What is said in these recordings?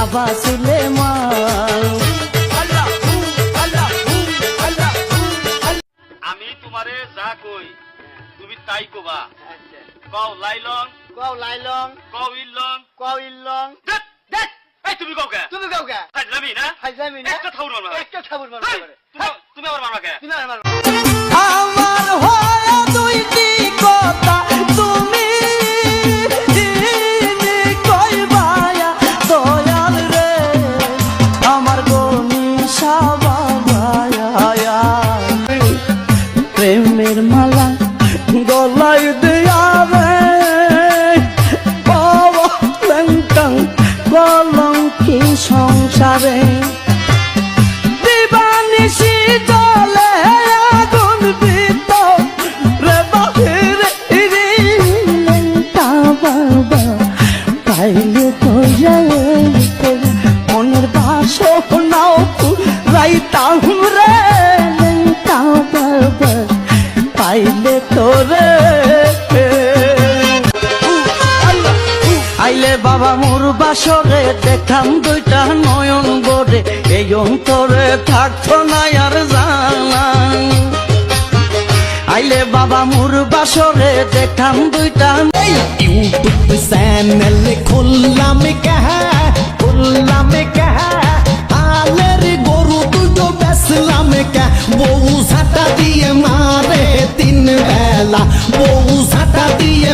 বাবা সুলেমান। আমি তোমারে যা কই তুমি তাই কবা। কও লাইলং, কও লাইলং, কও ইলং, কও ইলং। দেখ দেখ এই তুমি কও কে? তুমি কও কে? হাজলামি না? হাইজামি না? একটা থাউর মারবা। একটা থাবুর মারবা করে। তুমি আবার মারবা কে? তুমি আর মারবা। আমার হয় দুইটি কথা তুমি কইবায়া দয়াল রে আমার গনিশা বাবায়া। প্রেমের মালা গলায় দেয়া রে বাবা লঙ্কং কলঙ্কি সংসারে দিবানিশি জলে আগুন ভিতরে বাহিরে লেঙ্কা বাবা পাইলে তো যাইতে মনের বাসনাও রাইতাম রে লেঙ্কা বাবা পাইলে তোরে। আইলে বাবা মোর বাসরে দেখাম দুইটা নয়ন বরে এই অন্তরে থাকতো না আর জানা। আইলে বাবা মোর বাসরে দেখাম দুইটা यूट्यूब चैनल खुल्लाम कह आलेर गरु दुটো बेसलाम कह बউ ঝাঁটা দিয়ে মারে তিন বেলা বউ ঝাঁটা দিয়ে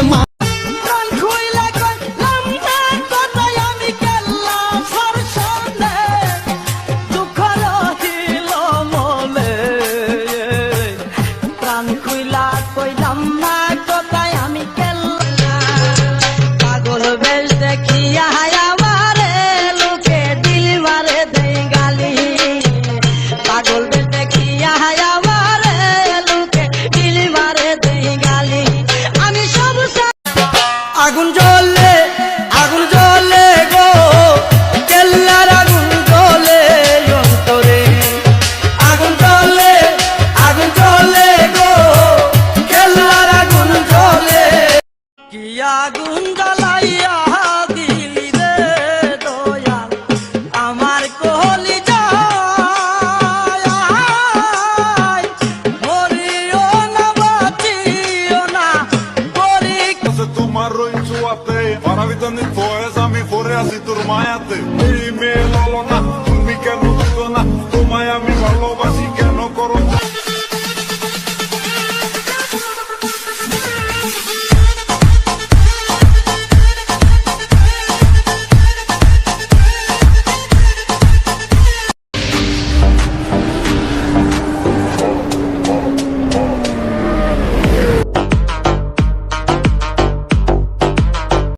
আগুন জ্বলে গো কেল্লার আগুন জ্বলে অন্তরে। আগুন জ্বলে গো কেল্লার আগুন জ্বলে। কি আগুন জ্বালাইয়া দিলি রে দয়াল আমার কলি যায় মরিও না বাঁচিও না মরি। Tomar rollo en su ate, para evitar ni poes a mi forre así turmayate.